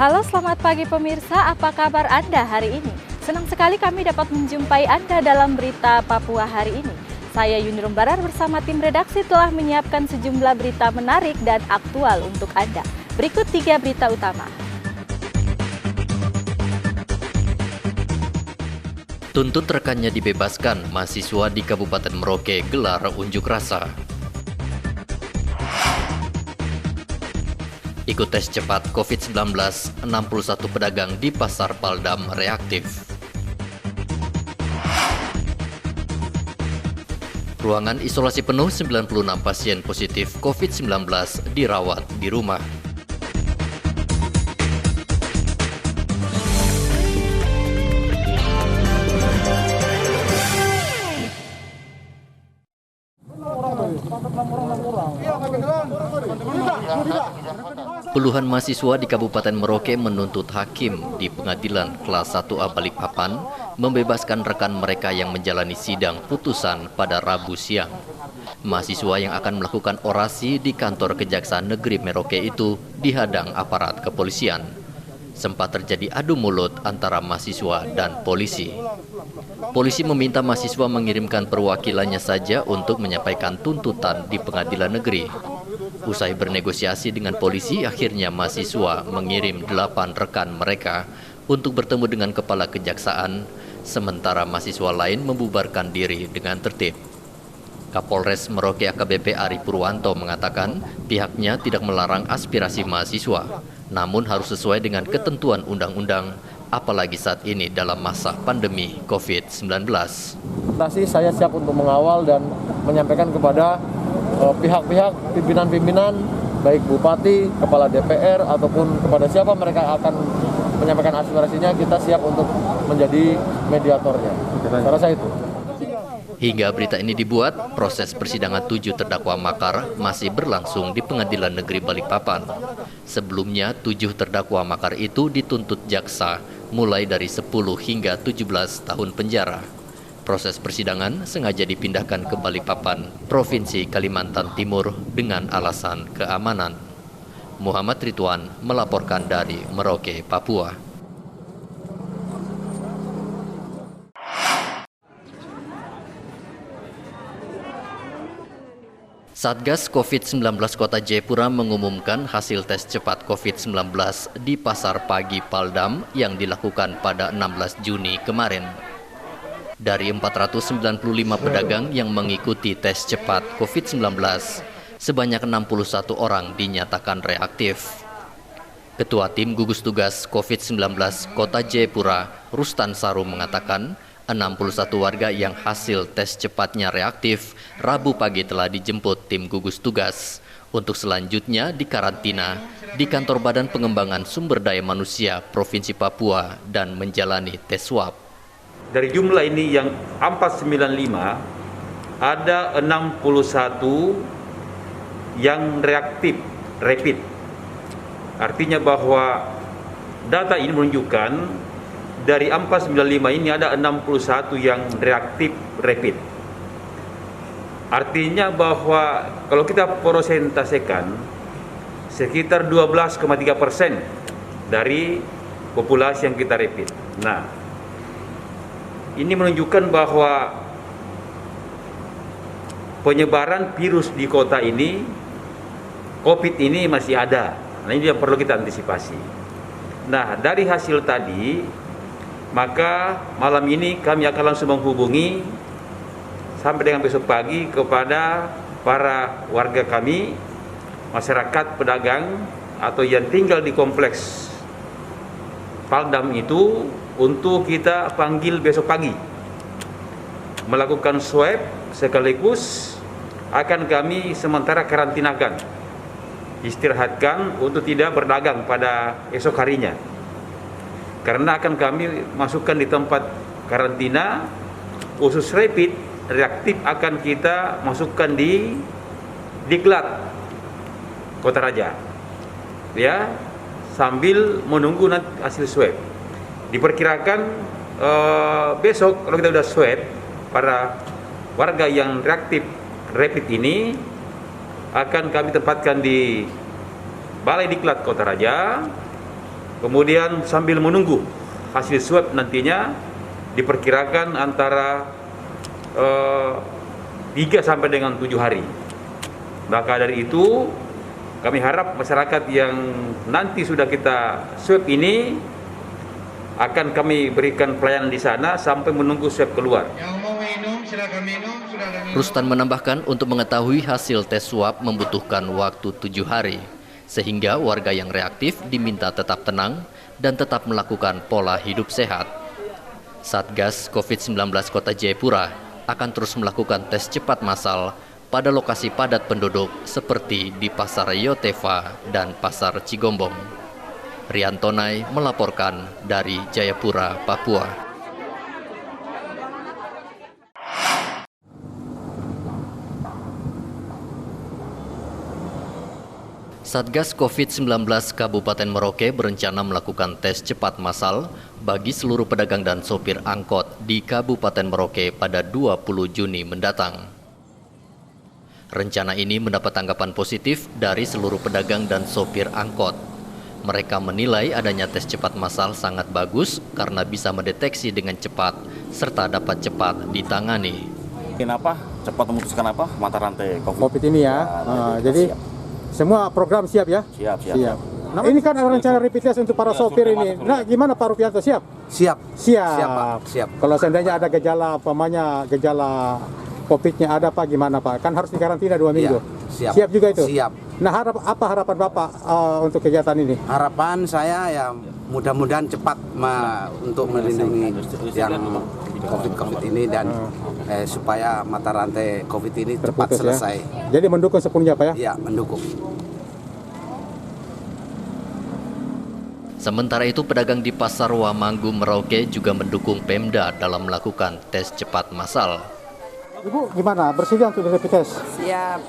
Halo, selamat pagi pemirsa. Apa kabar Anda hari ini? Senang sekali kami dapat menjumpai Anda dalam berita Papua hari ini. Saya Yuni Rumbarar bersama tim redaksi telah menyiapkan sejumlah berita menarik dan aktual untuk Anda. Berikut 3 berita utama. Tuntut rekannya dibebaskan, mahasiswa di Kabupaten Merauke gelar unjuk rasa. Ikut tes cepat COVID-19, 61 pedagang di Pasar Paldam reaktif. Ruangan isolasi penuh 96 pasien positif COVID-19 dirawat di rumah. Puluhan mahasiswa di Kabupaten Merauke menuntut hakim di Pengadilan Kelas 1A Balikpapan membebaskan rekan mereka yang menjalani sidang putusan pada Rabu siang. Mahasiswa yang akan melakukan orasi di kantor Kejaksaan Negeri Merauke itu dihadang aparat kepolisian. Sempat terjadi adu mulut antara mahasiswa dan polisi. Polisi meminta mahasiswa mengirimkan perwakilannya saja untuk menyampaikan tuntutan di pengadilan negeri. Usai bernegosiasi dengan polisi, akhirnya mahasiswa mengirim 8 rekan mereka untuk bertemu dengan kepala kejaksaan, sementara mahasiswa lain membubarkan diri dengan tertib. Kapolres Merauke AKBP Ari Purwanto mengatakan pihaknya tidak melarang aspirasi mahasiswa, namun harus sesuai dengan ketentuan undang-undang, apalagi saat ini dalam masa pandemi COVID-19. Saya siap untuk mengawal dan menyampaikan kepada pihak-pihak pimpinan-pimpinan, baik bupati, kepala DPR, ataupun kepada siapa mereka akan menyampaikan aspirasinya, kita siap untuk menjadi mediatornya. Saya rasa itu. Hingga berita ini dibuat, proses persidangan 7 terdakwa makar masih berlangsung di Pengadilan Negeri Balikpapan. Sebelumnya, 7 terdakwa makar itu dituntut jaksa mulai dari 10 hingga 17 tahun penjara. Proses persidangan sengaja dipindahkan ke Balikpapan, Provinsi Kalimantan Timur dengan alasan keamanan. Muhammad Ridwan melaporkan dari Merauke, Papua. Satgas COVID-19 Kota Jayapura mengumumkan hasil tes cepat COVID-19 di Pasar Pagi Paldam yang dilakukan pada 16 Juni kemarin. Dari 495 pedagang yang mengikuti tes cepat COVID-19, sebanyak 61 orang dinyatakan reaktif. Ketua Tim Gugus Tugas COVID-19 Kota Jayapura, Rustan Saru mengatakan, 61 warga yang hasil tes cepatnya reaktif, Rabu pagi telah dijemput tim gugus tugas untuk selanjutnya dikarantina di kantor Badan Pengembangan Sumber Daya Manusia Provinsi Papua dan menjalani tes swab. Dari jumlah ini yang 495, ada 61 yang reaktif, rapid. Artinya bahwa data ini menunjukkan dari 495 ini ada 61 yang reaktif rapid. Artinya bahwa kalau kita persentasekan sekitar 12,3% dari populasi yang kita rapid. Nah, ini menunjukkan bahwa penyebaran virus di kota ini, COVID ini masih ada. Nah, ini yang perlu kita antisipasi. Nah, dari hasil tadi, maka malam ini kami akan langsung menghubungi sampai dengan besok pagi kepada para warga kami, masyarakat pedagang atau yang tinggal di kompleks Paldam itu untuk kita panggil besok pagi. Melakukan swab sekaligus akan kami sementara karantinakan, istirahatkan untuk tidak berdagang pada esok harinya. Karena akan kami masukkan di tempat karantina khusus rapid reaktif akan kita masukkan di Diklat Kota Raja, ya, sambil menunggu nanti hasil swab. Diperkirakan besok kalau kita sudah swab para warga yang reaktif rapid ini akan kami tempatkan di Balai Diklat Kota Raja Kemudian sambil menunggu hasil swab nantinya diperkirakan antara 3 sampai dengan 7 hari. Maka dari itu kami harap masyarakat yang nanti sudah kita swab ini akan kami berikan pelayanan di sana sampai menunggu swab keluar. Yang mau minum silakan minum, Rustan menambahkan untuk mengetahui hasil tes swab membutuhkan waktu 7 hari. Sehingga warga yang reaktif diminta tetap tenang dan tetap melakukan pola hidup sehat. Satgas COVID-19 Kota Jayapura akan terus melakukan tes cepat massal pada lokasi padat penduduk seperti di Pasar Yotefa dan Pasar Cigombong. Riantonai melaporkan dari Jayapura, Papua. Satgas COVID-19 Kabupaten Merauke berencana melakukan tes cepat massal bagi seluruh pedagang dan sopir angkot di Kabupaten Merauke pada 20 Juni mendatang. Rencana ini mendapat tanggapan positif dari seluruh pedagang dan sopir angkot. Mereka menilai adanya tes cepat massal sangat bagus karena bisa mendeteksi dengan cepat serta dapat cepat ditangani. Kenapa? Cepat memutuskan apa? Mata rantai COVID ini ya. Jadi semua program siap ya? Siap. Nah, ini kan rencana rapid test untuk para sopir ini. Nah, gimana Pak Rupianto, siap? Siap, Pak. Siap. Kalau seandainya ada gejala, gejala COVID-nya ada Pak, gimana Pak? Kan harus dikarantina 2 minggu. Siap. Siap juga itu? Siap. Nah, apa harapan Bapak untuk kegiatan ini? Harapan saya ya mudah-mudahan cepat untuk melindungi yang COVID ini dan supaya mata rantai COVID ini cepat selesai. Ya? Jadi mendukung sepenuhnya Pak ya? Iya, mendukung. Sementara itu pedagang di Pasar Wamanggu Merauke juga mendukung Pemda dalam melakukan tes cepat massal. Ibu gimana? Bersedia untuk rapid test? Siap.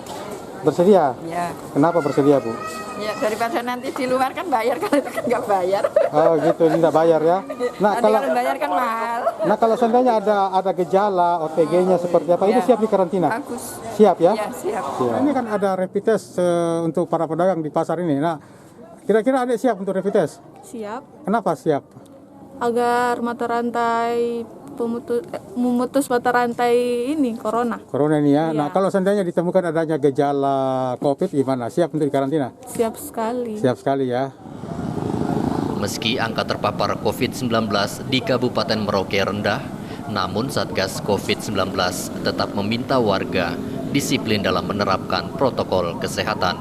Bersedia? Ya. Kenapa bersedia Bu? Ya daripada nanti di luar kan bayar, kalau itu kan nggak bayar. Oh gitu, tidak bayar ya? Nah kalau bayar kan mahal. Nah kalau seandainya ada gejala OTG-nya seperti apa, Ibu siap di karantina? Bagus. Siap ya? Ya siap. Ini kan ada rapid test untuk para pedagang di pasar ini. Nah kira-kira Adik siap untuk rapid test? Siap. Kenapa siap? Agar mata rantai memutus mata rantai ini corona ini ya. Iya. Nah kalau seandainya ditemukan adanya gejala COVID gimana? Siap untuk dikarantina? siap sekali Ya. Meski angka terpapar COVID-19 di Kabupaten Merauke rendah, namun Satgas COVID-19 tetap meminta warga disiplin dalam menerapkan protokol kesehatan.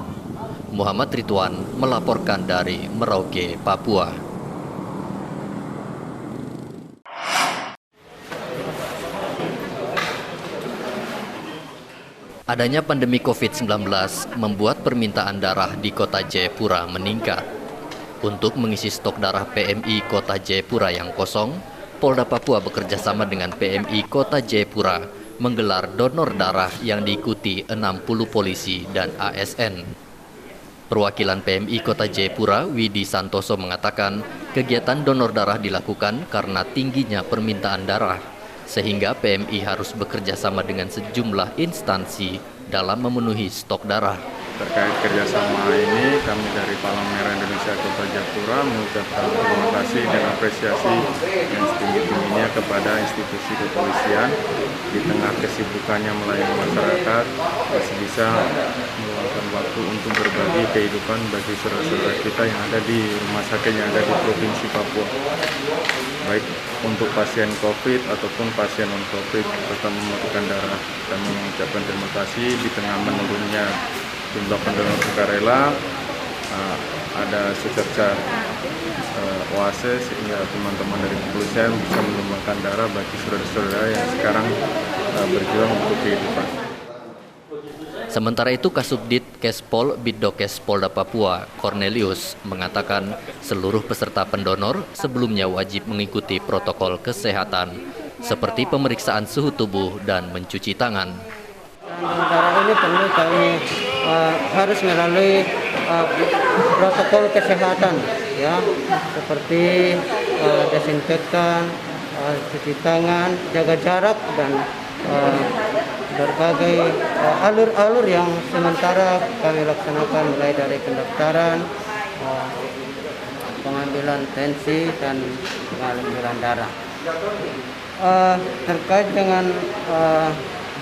Muhammad Ridwan melaporkan dari Merauke, Papua. Adanya pandemi COVID-19 membuat permintaan darah di Kota Jayapura meningkat. Untuk mengisi stok darah PMI Kota Jayapura yang kosong, Polda Papua bekerja sama dengan PMI Kota Jayapura menggelar donor darah yang diikuti 60 polisi dan ASN. Perwakilan PMI Kota Jayapura, Widi Santoso mengatakan kegiatan donor darah dilakukan karena tingginya permintaan darah, sehingga PMI harus bekerja sama dengan sejumlah instansi dalam memenuhi stok darah. Terkait kerjasama ini, kami dari Palang Merah Indonesia Kota Jayapura mengucapkan terima kasih dan apresiasi yang setinggi-tingginya kepada institusi kepolisian. Di tengah kesibukannya melayani masyarakat, masih bisa meluangkan waktu untuk berbagi kehidupan bagi saudara-saudara kita yang ada di rumah sakit yang ada di Provinsi Papua. Baik untuk pasien COVID ataupun pasien non-COVID tetap membutuhkan darah. Kami mengucapkan terima kasih di tengah menurunnya jumlah pendonor sukarela, ada secerca oase sehingga teman-teman dari kepolisian bisa menyumbangkan darah bagi saudara-saudara yang sekarang berjuang untuk kehidupan. Sementara itu Kasubdit Kespol Bidokes Polda Papua, Cornelius, mengatakan seluruh peserta pendonor sebelumnya wajib mengikuti protokol kesehatan, seperti pemeriksaan suhu tubuh dan mencuci tangan. Darah ini tentu kami harus melalui protokol kesehatan, ya, seperti desinfektan, cuci tangan, jaga jarak, dan berbagai alur-alur yang sementara kami laksanakan mulai dari pendaftaran, pengambilan tensi dan pengambilan darah. Terkait dengan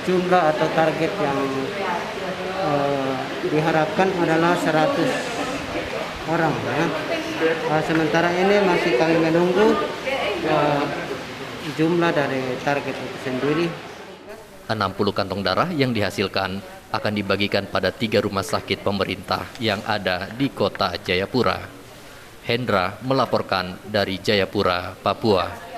jumlah atau target yang diharapkan adalah 100 orang ya. Sementara ini masih kami menunggu jumlah dari target itu sendiri. 60 kantong darah yang dihasilkan akan dibagikan pada 3 rumah sakit pemerintah yang ada di kota Jayapura. Hendra melaporkan dari Jayapura, Papua.